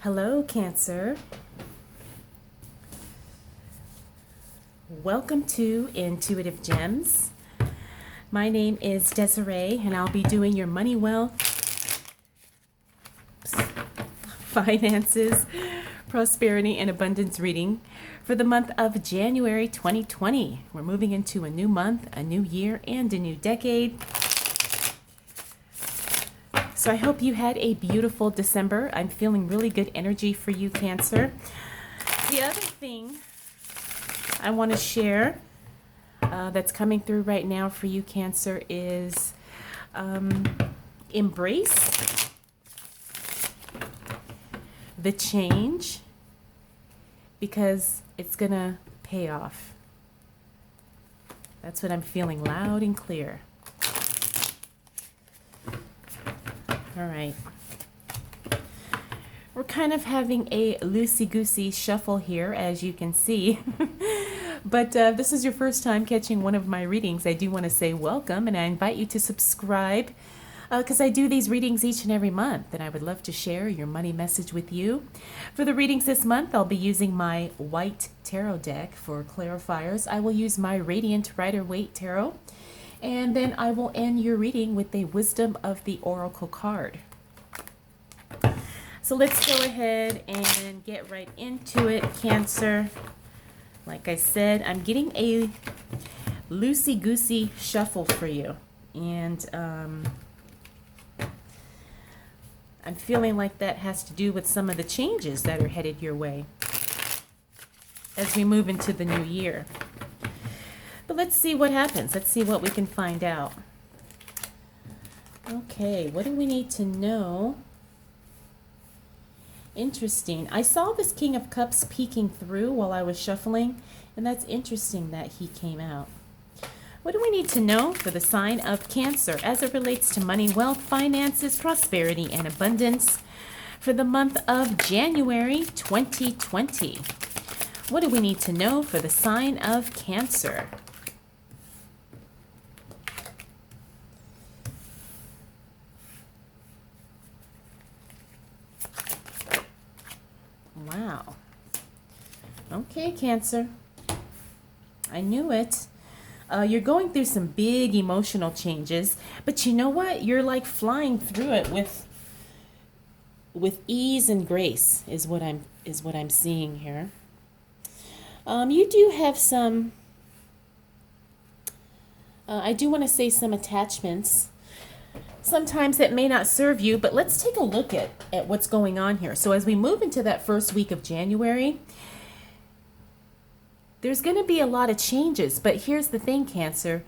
Hello, Cancer. Welcome to Intuitive Gems. My name is Desiree, and I'll be doing your money, wealth, finances, prosperity, and abundance reading for the month of January 2020. We're moving into a new month, a new year, and a new decade. So I hope you had a beautiful December. I'm feeling really good energy for you, Cancer. The other thing I want to share that's coming through right now for you, Cancer, is embrace the change because it's going to pay off. That's what I'm feeling loud and clear. All right. We're kind of having a loosey-goosey shuffle here, as you can see. But this is your first time catching one of my readings. I do want to say welcome, and I invite you to subscribe because I do these readings each and every month, and I would love to share your money message with you. For the readings this month, I'll be using my white tarot deck for clarifiers. I will use my Radiant Rider-Waite Tarot. And then I will end your reading with the Wisdom of the Oracle card. So let's go ahead and get right into it, Cancer. Like I said, I'm getting a loosey-goosey shuffle for you. And I'm feeling like that has to do with some of the changes that are headed your way as we move into the new year. But let's see what happens. Let's see what we can find out. Okay, what do we need to know? Interesting. I saw this King of Cups peeking through while I was shuffling, and that's interesting that he came out. What do we need to know for the sign of Cancer as it relates to money, wealth, finances, prosperity, and abundance for the month of January 2020? What do we need to know for the sign of Cancer? Wow. Okay, Cancer. I knew it. You're going through some big emotional changes, but you know what? You're like flying through it with ease and grace is what I'm seeing here. You do have some I do want to say some attachments. Sometimes that may not serve you, but let's take a look at what's going on here. So as we move into that first week of January, there's going to be a lot of changes. But here's the thing, Cancer.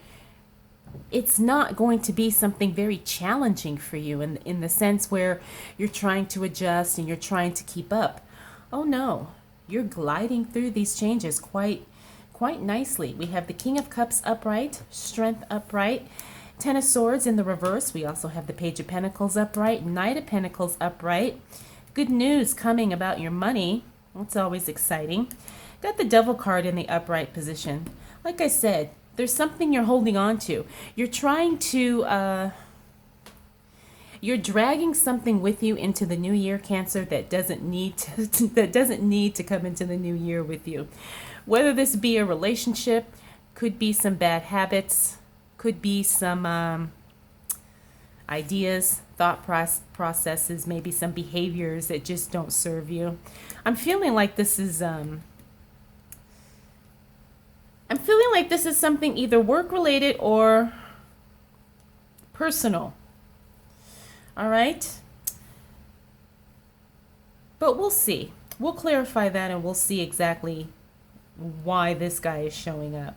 It's not going to be something very challenging for you in the sense where you're trying to adjust and you're trying to keep up. Oh no, you're gliding through these changes quite nicely. We have the King of Cups upright, Strength upright, Ten of Swords in the reverse. We also have the Page of Pentacles upright, Knight of Pentacles upright. Good news coming about your money. That's always exciting. Got the Devil card in the upright position. Like I said, there's something you're holding on to. You're trying to, you're dragging something with you into the new year, Cancer, that doesn't need to come into the new year with you. Whether this be a relationship, could be some bad habits, could be some ideas, thought processes, maybe some behaviors that just don't serve you. I'm feeling like this is something either work related or personal. All right? But we'll see. We'll clarify that and we'll see exactly why this guy is showing up.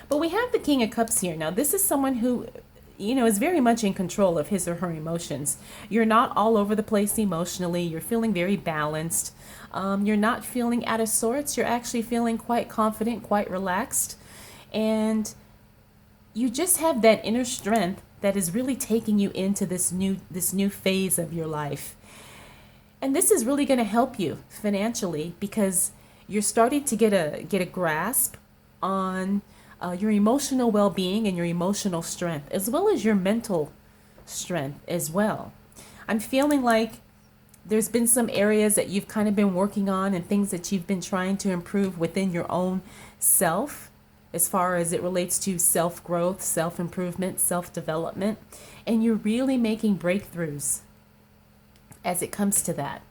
But we have the King of Cups here. Now, this is someone who, is very much in control of his or her emotions. You're not all over the place emotionally. You're feeling very balanced. You're not feeling out of sorts. You're actually feeling quite confident, quite relaxed. And you just have that inner strength that is really taking you into this new phase of your life. And this is really going to help you financially because you're starting to get a grasp on your emotional well-being and your emotional strength, as well as your mental strength as well. I'm feeling like there's been some areas that you've kind of been working on and things that you've been trying to improve within your own self, as far as it relates to self-growth, self-improvement, self-development, and you're really making breakthroughs as it comes to that.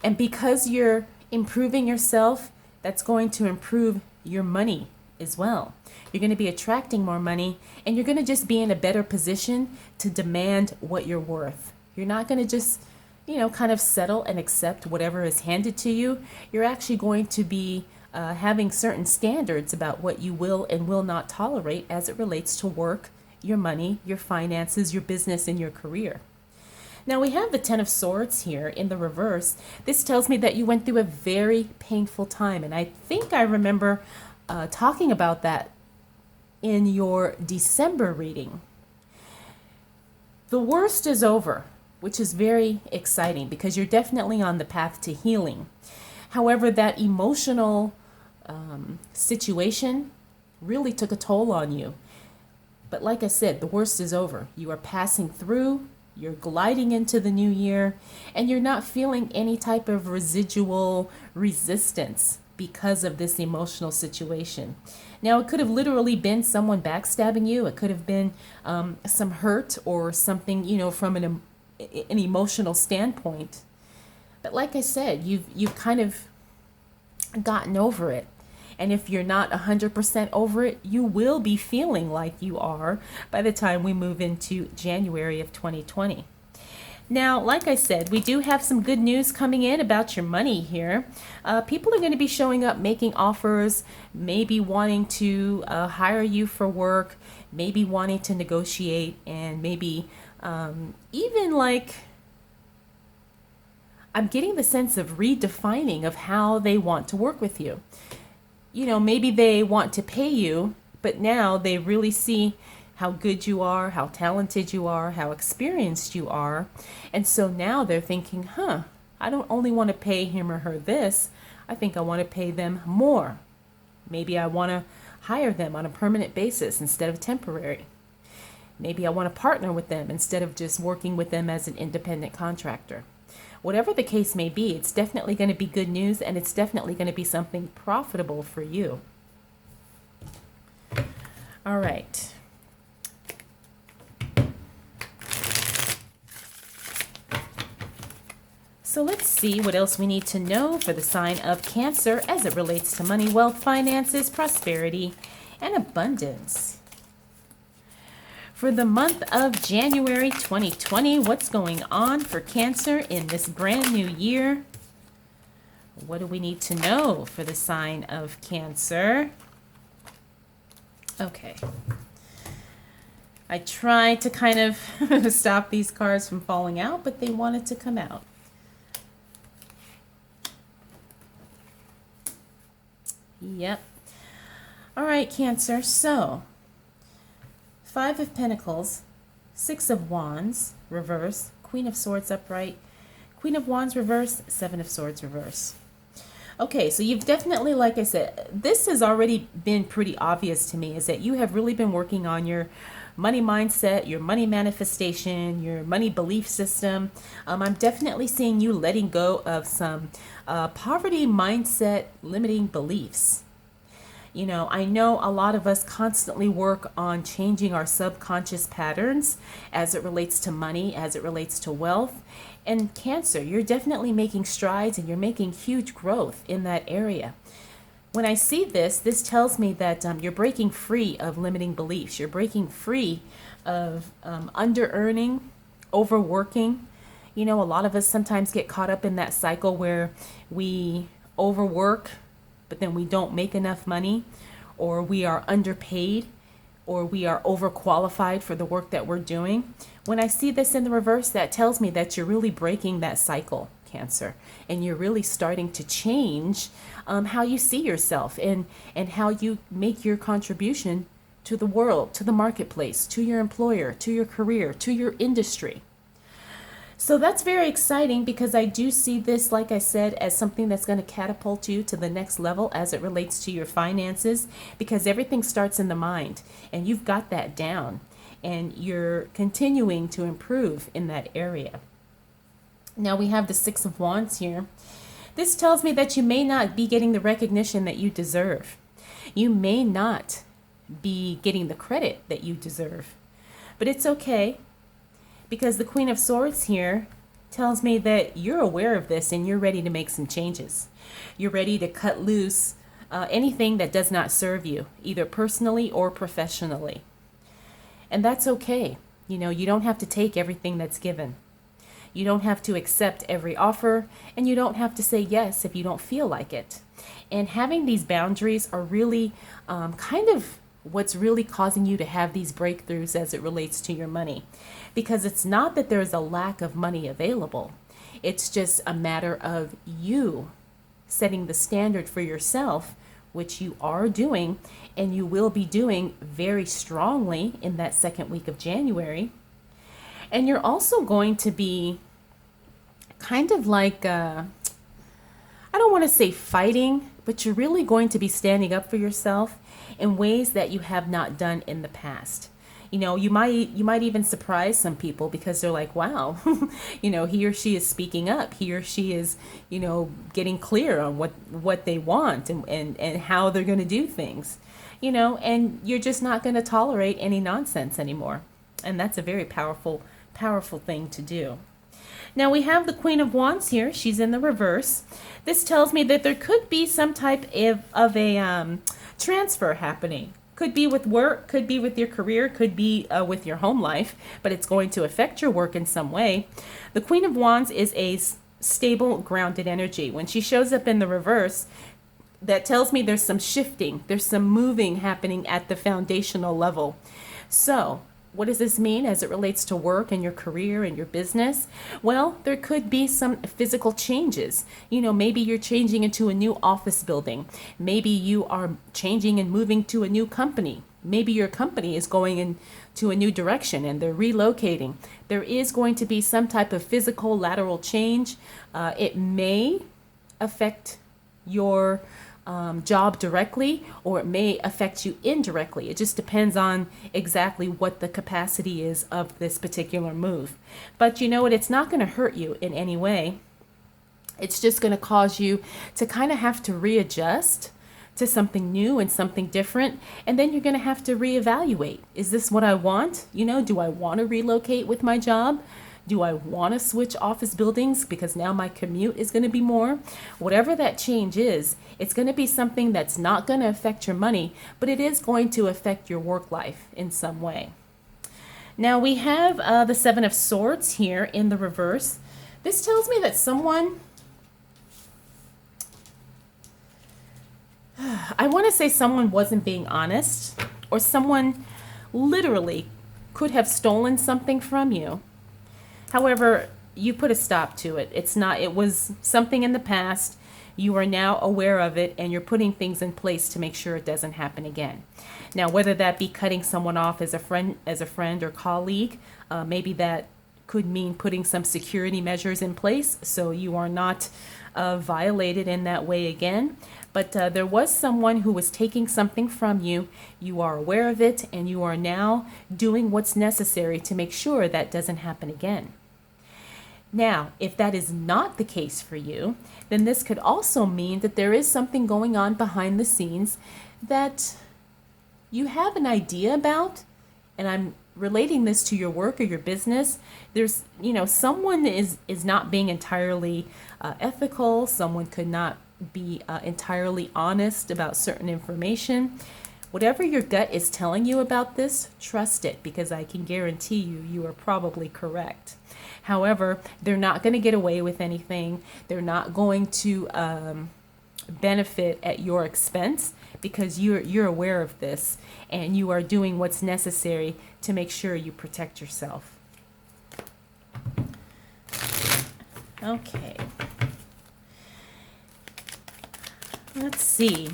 And because you're improving yourself, that's going to improve your money as well. You're going to be attracting more money, and you're going to just be in a better position to demand what you're worth. You're not going to just, kind of settle and accept whatever is handed to you. You're actually going to be having certain standards about what you will and will not tolerate as it relates to work, your money, your finances, your business, and your career. Now we have the Ten of Swords here in the reverse. This tells me that you went through a very painful time, and I think I remember talking about that in your December reading. The worst is over, which is very exciting because you're definitely on the path to healing. However, that emotional situation really took a toll on you. But like I said, the worst is over. You are passing through, you're gliding into the new year, and you're not feeling any type of residual resistance because of this emotional situation. Now, it could have literally been someone backstabbing you. It could have been some hurt or something, from an emotional standpoint. But like I said, you've kind of gotten over it. And if you're not 100% over it, you will be feeling like you are by the time we move into January of 2020. Now, like I said, we do have some good news coming in about your money here. People are going to be showing up, making offers, maybe wanting to hire you for work, maybe wanting to negotiate, and maybe even I'm getting the sense of redefining of how they want to work with you. Maybe they want to pay you, but now they really see how good you are, how talented you are, how experienced you are. And so now they're thinking, I don't only want to pay him or her this, I think I want to pay them more. Maybe I want to hire them on a permanent basis instead of temporary. Maybe I want to partner with them instead of just working with them as an independent contractor. Whatever the case may be, it's definitely going to be good news, and it's definitely going to be something profitable for you. All right. So let's see what else we need to know for the sign of Cancer as it relates to money, wealth, finances, prosperity, and abundance. For the month of January 2020, what's going on for Cancer in this brand new year? What do we need to know for the sign of Cancer? Okay. I tried to kind of stop these cards from falling out, but they wanted to come out. Yep. All right, Cancer. So, 5 of Pentacles, 6 of Wands, reverse, Queen of Swords upright, Queen of Wands reverse, 7 of Swords reverse. Okay, so you've definitely, like I said, this has already been pretty obvious to me, is that you have really been working on your money mindset, your money manifestation, your money belief system. I'm definitely seeing you letting go of some poverty mindset limiting beliefs. I know a lot of us constantly work on changing our subconscious patterns as it relates to money, as it relates to wealth. And Cancer, you're definitely making strides and you're making huge growth in that area. When I see this tells me that you're breaking free of limiting beliefs. You're breaking free of under-earning, overworking. A lot of us sometimes get caught up in that cycle where we overwork, but then we don't make enough money, or we are underpaid, or we are overqualified for the work that we're doing. When I see this in the reverse, that tells me that you're really breaking that cycle, Cancer, and you're really starting to change how you see yourself and how you make your contribution to the world, to the marketplace, to your employer, to your career, to your industry. So that's very exciting because I do see this, like I said, as something that's going to catapult you to the next level as it relates to your finances, because everything starts in the mind and you've got that down and you're continuing to improve in that area. Now we have the Six of Wands here. This tells me that you may not be getting the recognition that you deserve. You may not be getting the credit that you deserve. But it's okay, because the Queen of Swords here tells me that you're aware of this and you're ready to make some changes. You're ready to cut loose anything that does not serve you, either personally or professionally. And that's okay. You know, you don't have to take everything that's given. You don't have to accept every offer, and you don't have to say yes if you don't feel like it. And having these boundaries are really kind of what's really causing you to have these breakthroughs as it relates to your money. Because it's not that there's a lack of money available. It's just a matter of you setting the standard for yourself, which you are doing, and you will be doing very strongly in that second week of January. And you're also going to be kind of like, I don't want to say fighting, but you're really going to be standing up for yourself in ways that you have not done in the past. You know, you might even surprise some people, because they're like, wow, you know, he or she is speaking up. He or she is, you know, getting clear on what they want and how they're going to do things, you know, and you're just not going to tolerate any nonsense anymore. And that's a very powerful thing to do. Now we have the Queen of Wands here. She's in the reverse. This tells me that there could be some type of a transfer happening. Could be with work, could be with your career, could be with your home life, but it's going to affect your work in some way. The Queen of Wands is a stable, grounded energy. When she shows up in the reverse, that tells me there's some shifting, there's some moving happening at the foundational level. So what does this mean as it relates to work and your career and your business? Well, there could be some physical changes. You know, maybe you're changing into a new office building. Maybe you are changing and moving to a new company. Maybe your company is going into a new direction and they're relocating. There is going to be some type of physical lateral change. It may affect your job directly, or it may affect you indirectly. It just depends on exactly what the capacity is of this particular move. But you know what? It's not going to hurt you in any way. It's just going to cause you to kind of have to readjust to something new and something different. And then you're going to have to reevaluate. Is this what I want? You know, do I want to relocate with my job? Do I want to switch office buildings because now my commute is going to be more? Whatever that change is, it's going to be something that's not going to affect your money, but it is going to affect your work life in some way. Now we have the Seven of Swords here in the reverse. This tells me that someone, I want to say someone wasn't being honest, or someone literally could have stolen something from you. However, you put a stop to it. It was something in the past. You are now aware of it, and you're putting things in place to make sure it doesn't happen again. Now, whether that be cutting someone off as a friend or colleague, maybe that could mean putting some security measures in place so you are not violated in that way again. But there was someone who was taking something from you. You are aware of it, and you are now doing what's necessary to make sure that doesn't happen again. Now, if that is not the case for you, then this could also mean that there is something going on behind the scenes that you have an idea about, and I'm relating this to your work or your business. There's, someone is not being entirely ethical. Someone could not be entirely honest about certain information. Whatever your gut is telling you about this, trust it, because I can guarantee you are probably correct. However, they're not going to get away with anything. They're not going to benefit at your expense, because you're aware of this and you are doing what's necessary to make sure you protect yourself. Okay. Let's see.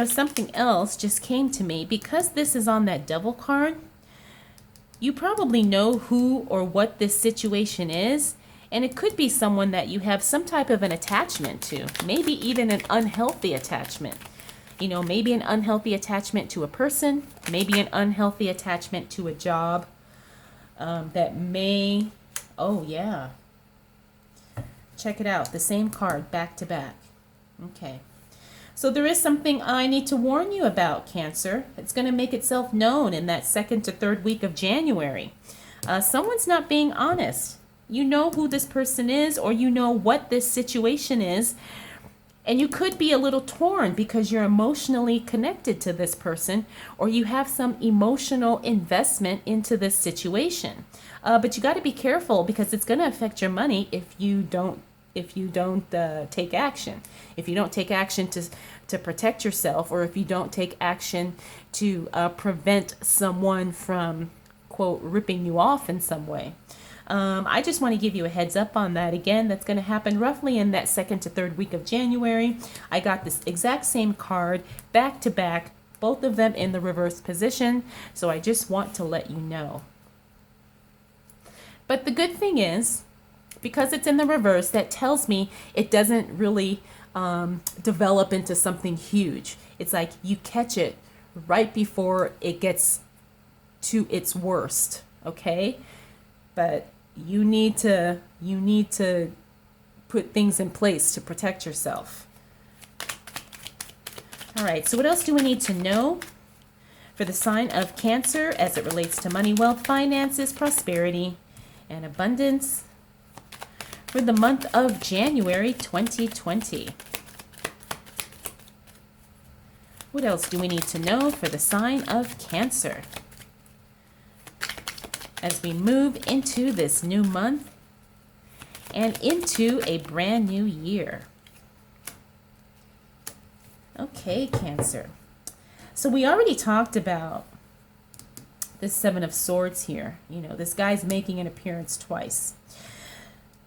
Something else just came to me. Because this is on that Devil card, you probably know who or what this situation is, and it could be someone that you have some type of an attachment to, maybe even an unhealthy attachment. Maybe an unhealthy attachment to a person, maybe an unhealthy attachment to a job that may Oh, yeah. Check it out. The same card back to back. Okay. So there is something I need to warn you about, Cancer. It's going to make itself known in that second to third week of January. Someone's not being honest. You know who this person is, or you know what this situation is, and you could be a little torn because you're emotionally connected to this person, or you have some emotional investment into this situation. But you got to be careful because it's going to affect your money if you don't take action. If you don't take action to protect yourself, or if you don't take action to prevent someone from, quote, ripping you off in some way. I just want to give you a heads up on that. Again, that's going to happen roughly in that second to third week of January. I got this exact same card back to back, both of them in the reverse position. So I just want to let you know. But the good thing is, because it's in the reverse, that tells me it doesn't really develop into something huge. It's like you catch it right before it gets to its worst, okay? But you need to put things in place to protect yourself. All right, so what else do we need to know for the sign of Cancer as it relates to money, wealth, finances, prosperity, and abundance for the month of January 2020? What else do we need to know for the sign of Cancer as we move into this new month and into a brand new year? Okay, Cancer. So we already talked about this Seven of Swords here. You know, this guy's making an appearance twice.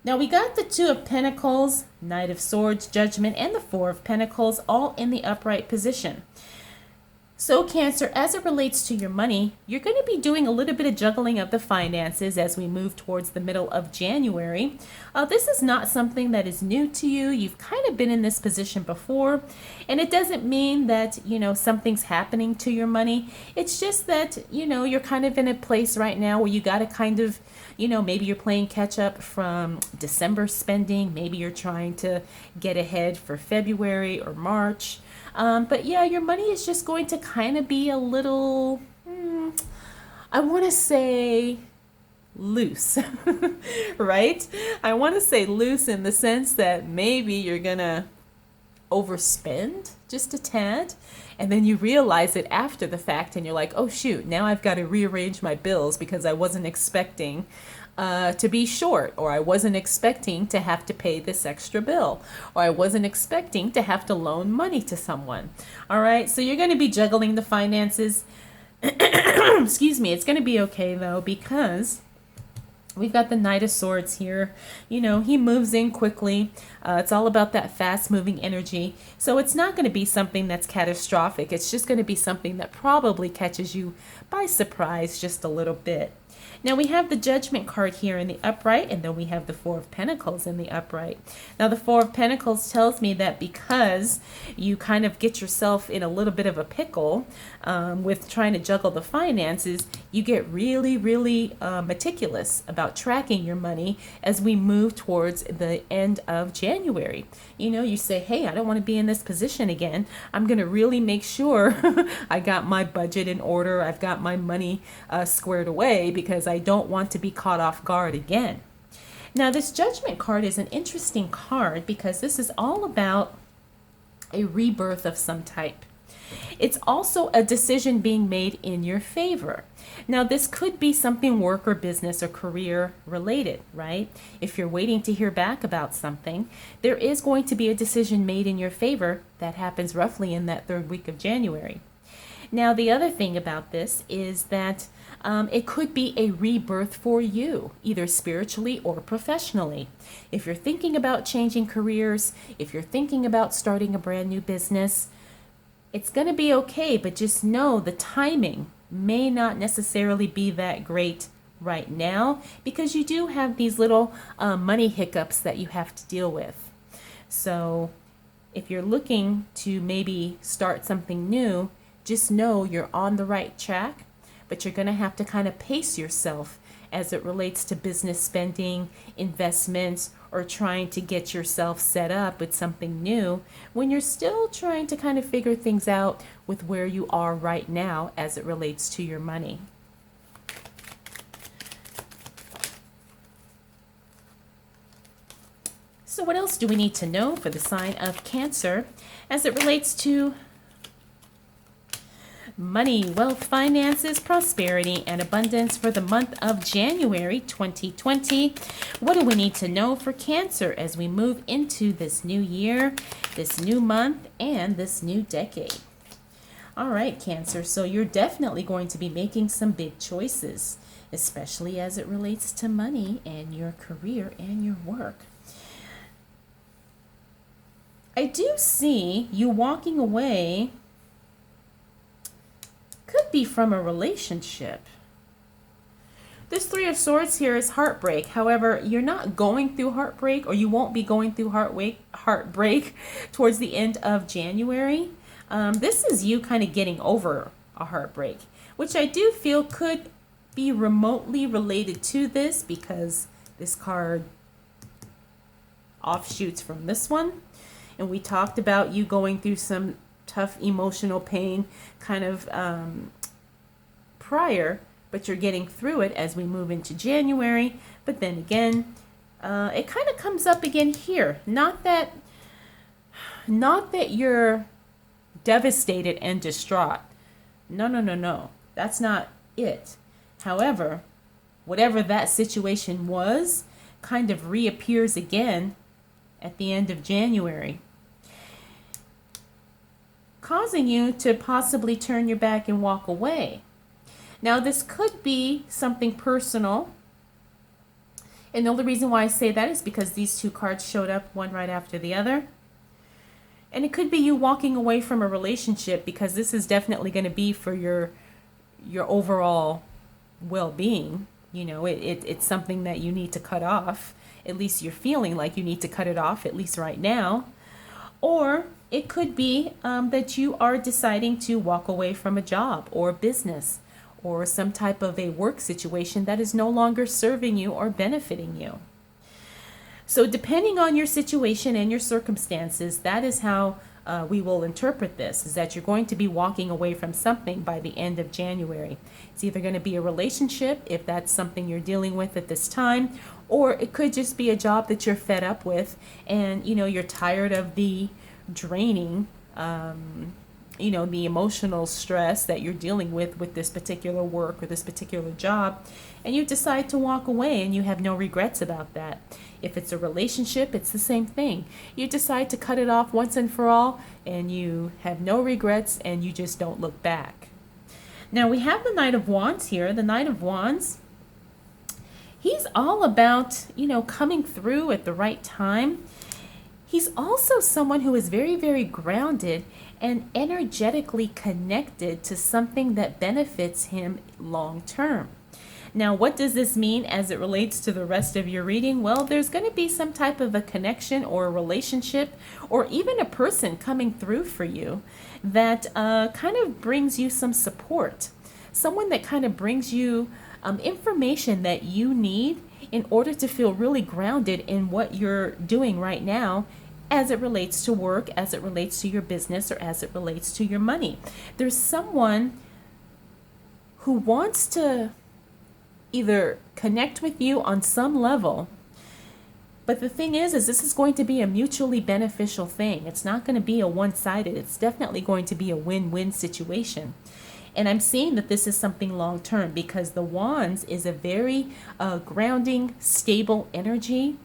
Now we got the Two of Pentacles, Knight of Swords, Judgment, and the Four of Pentacles all in the upright position. So Cancer, as it relates to your money, you're going to be doing a little bit of juggling of the finances as we move towards the middle of January. This is not something that is new to you. You've kind of been in this position before, and it doesn't mean that, you know, something's happening to your money. It's just that, you know, you're kind of in a place right now where you got to kind of, you know, maybe you're playing catch up from December spending. Maybe you're trying to get ahead for February or March. But yeah, your money is just going to kind of be a little, I want to say loose, right? I want to say loose in the sense that maybe you're going to overspend just a tad, and then you realize it after the fact and you're like, oh shoot, now I've got to rearrange my bills because I wasn't expecting to be short, or I wasn't expecting to have to pay this extra bill, or I wasn't expecting to have to loan money to someone. All right, so you're going to be juggling the finances. Excuse me. It's going to be okay though, because we've got the Knight of Swords here. You know, he moves in quickly. It's all about that fast moving energy. So it's not going to be something that's catastrophic. It's just going to be something that probably catches you by surprise just a little bit. Now we have the Judgment card here in the upright, and then we have the Four of Pentacles in the upright. Now the Four of Pentacles tells me that because you kind of get yourself in a little bit of a pickle with trying to juggle the finances, you get really, really meticulous about tracking your money as we move towards the end of January. You know, you say, hey, I don't want to be in this position again. I'm going to really make sure I got my budget in order. I've got my money squared away because I don't want to be caught off guard again. Now, this Judgment card is an interesting card because this is all about a rebirth of some type. It's also a decision being made in your favor. Now, this could be something work or business or career related, right? If you're waiting to hear back about something, there is going to be a decision made in your favor that happens roughly in that third week of January. Now, the other thing about this is that it could be a rebirth for you, either spiritually or professionally. If you're thinking about changing careers, if you're thinking about starting a brand new business, it's going to be okay, but just know the timing may not necessarily be that great right now because you do have these little money hiccups that you have to deal with. So if you're looking to maybe start something new, just know you're on the right track, but you're going to have to kind of pace yourself as it relates to business spending, investments, or trying to get yourself set up with something new when you're still trying to kind of figure things out with where you are right now as it relates to your money. So what else do we need to know for the sign of Cancer as it relates to money, wealth, finances, prosperity, and abundance for the month of January 2020? What do we need to know for Cancer as we move into this new year, this new month, and this new decade? All right, Cancer, so you're definitely going to be making some big choices, especially as it relates to money and your career and your work. I do see you walking away, could be from a relationship. This Three of Swords here is heartbreak. However, you're not going through heartbreak, or you won't be going through heartbreak towards the end of January. This is you kind of getting over a heartbreak, which I do feel could be remotely related to this, because this card offshoots from this one. And we talked about you going through some tough emotional pain kind of prior, but you're getting through it as we move into January. But then again, it kind of comes up again here. Not that you're devastated and distraught. No. That's not it. However, whatever that situation was kind of reappears again at the end of January, causing you to possibly turn your back and walk away. Now, this could be something personal. And the only reason why I say that is because these two cards showed up one right after the other. And it could be you walking away from a relationship, because this is definitely going to be for your overall well-being. You know, it's something that you need to cut off. At least you're feeling like you need to cut it off, at least right now. Or it could be that you are deciding to walk away from a job or a business or some type of a work situation that is no longer serving you or benefiting you. So depending on your situation and your circumstances, that is how we will interpret this, is that you're going to be walking away from something by the end of January. It's either going to be a relationship, if that's something you're dealing with at this time, or it could just be a job that you're fed up with, and you're tired of the draining, the emotional stress that you're dealing with this particular work or this particular job, and you decide to walk away, and you have no regrets about that. If it's a relationship, it's the same thing. You decide to cut it off once and for all, and you have no regrets, and you just don't look back. Now, we have the Knight of Wands here. The Knight of Wands, he's all about, coming through at the right time. He's also someone who is very, very grounded and energetically connected to something that benefits him long term. Now, what does this mean as it relates to the rest of your reading? Well, there's going to be some type of a connection or a relationship or even a person coming through for you that kind of brings you some support. Someone that kind of brings you information that you need in order to feel really grounded in what you're doing right now as it relates to work, as it relates to your business, or as it relates to your money. There's someone who wants to either connect with you on some level, but the thing is this is going to be a mutually beneficial thing. It's not going to be a one-sided. It's definitely going to be a win-win situation. And I'm seeing that this is something long-term, because the Wands is a very grounding, stable energy.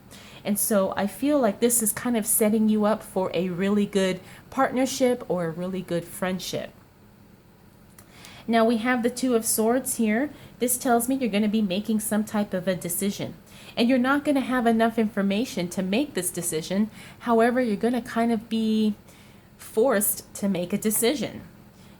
And so I feel like this is kind of setting you up for a really good partnership or a really good friendship. Now we have the Two of Swords here. This tells me you're going to be making some type of a decision. And you're not going to have enough information to make this decision. However, you're going to kind of be forced to make a decision.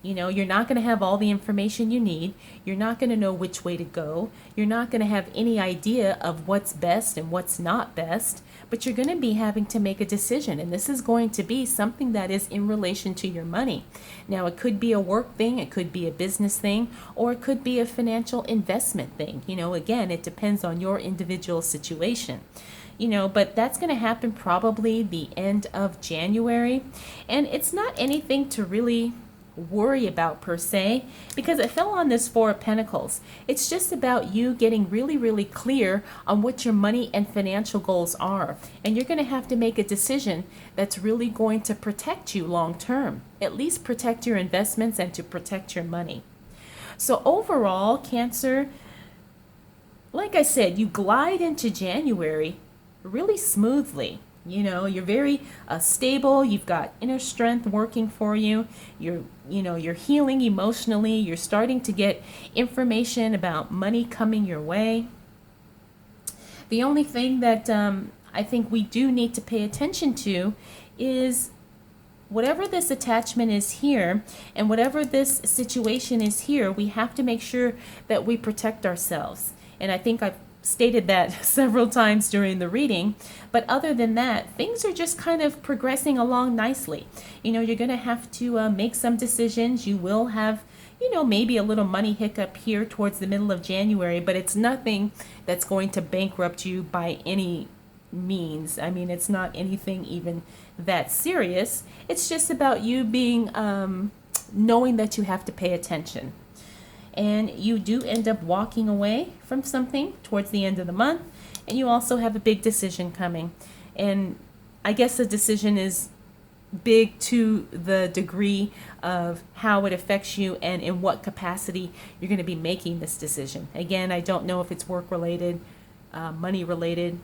You know, you're not going to have all the information you need. You're not going to know which way to go. You're not going to have any idea of what's best and what's not best, but you're going to be having to make a decision. And this is going to be something that is in relation to your money. Now, it could be a work thing, it could be a business thing, or it could be a financial investment thing. You know, again, it depends on your individual situation. You know, but that's going to happen probably the end of January. And it's not anything to really worry about per se, because it fell on this Four of Pentacles. It's just about you getting really, really clear on what your money and financial goals are. And you're going to have to make a decision that's really going to protect you long term, at least protect your investments and to protect your money. So overall, Cancer, like I said, you glide into January really smoothly. You know, you're very stable. You've got inner strength working for you. You're healing emotionally. You're starting to get information about money coming your way. The only thing that I think we do need to pay attention to is whatever this attachment is here and whatever this situation is here, we have to make sure that we protect ourselves. And I think I've stated that several times during the reading, but other than that, things are just kind of progressing along nicely. You know, you're going to have to make some decisions. You will have, you know, maybe a little money hiccup here towards the middle of January, but it's nothing that's going to bankrupt you by any means. I mean, it's not anything even that serious. It's just about you being knowing that you have to pay attention. And you do end up walking away from something towards the end of the month, and you also have a big decision coming. And I guess the decision is big to the degree of how it affects you and in what capacity you're going to be making this decision. Again, I don't know if it's work related, money related,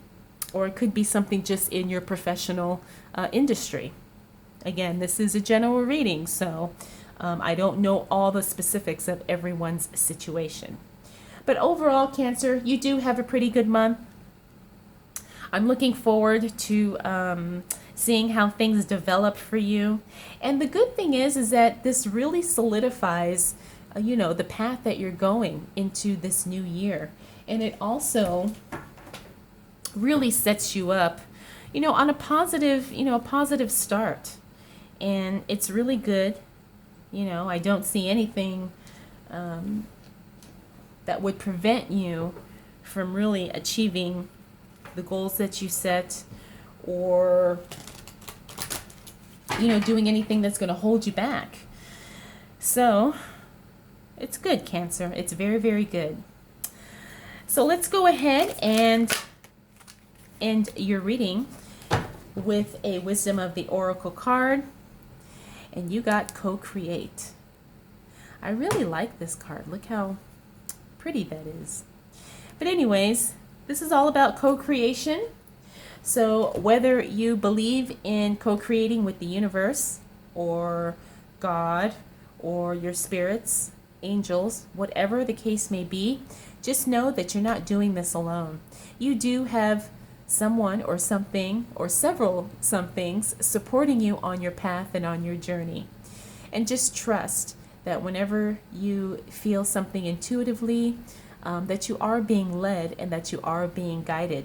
or it could be something just in your professional industry. Again, this is a general reading, so I don't know all the specifics of everyone's situation. But overall, Cancer, you do have a pretty good month. I'm looking forward to seeing how things develop for you. And the good thing is that this really solidifies, the path that you're going into this new year. And it also really sets you up, on a positive start. And it's really good. I don't see anything that would prevent you from really achieving the goals that you set, or doing anything that's going to hold you back. So it's good, Cancer. It's very, very good. So let's go ahead and end your reading with a Wisdom of the Oracle card. And you got Co-Create. I really like this card. Look how pretty that is. But anyways, this is all about co-creation. So whether you believe in co-creating with the universe or God or your spirits, angels, whatever the case may be, just know that you're not doing this alone. You do have someone or something or several somethings supporting you on your path and on your journey. And just trust that whenever you feel something intuitively, that you are being led and that you are being guided.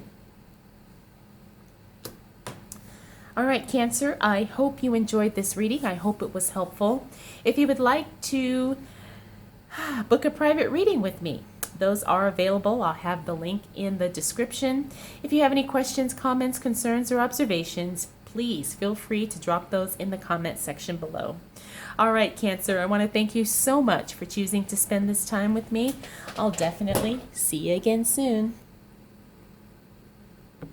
All right, Cancer, I hope you enjoyed this reading. I hope it was helpful. If you would like to book a private reading with me, those are available. I'll have the link in the description. If you have any questions, comments, concerns, or observations, please feel free to drop those in the comment section below. All right, Cancer, I want to thank you so much for choosing to spend this time with me. I'll definitely see you again soon.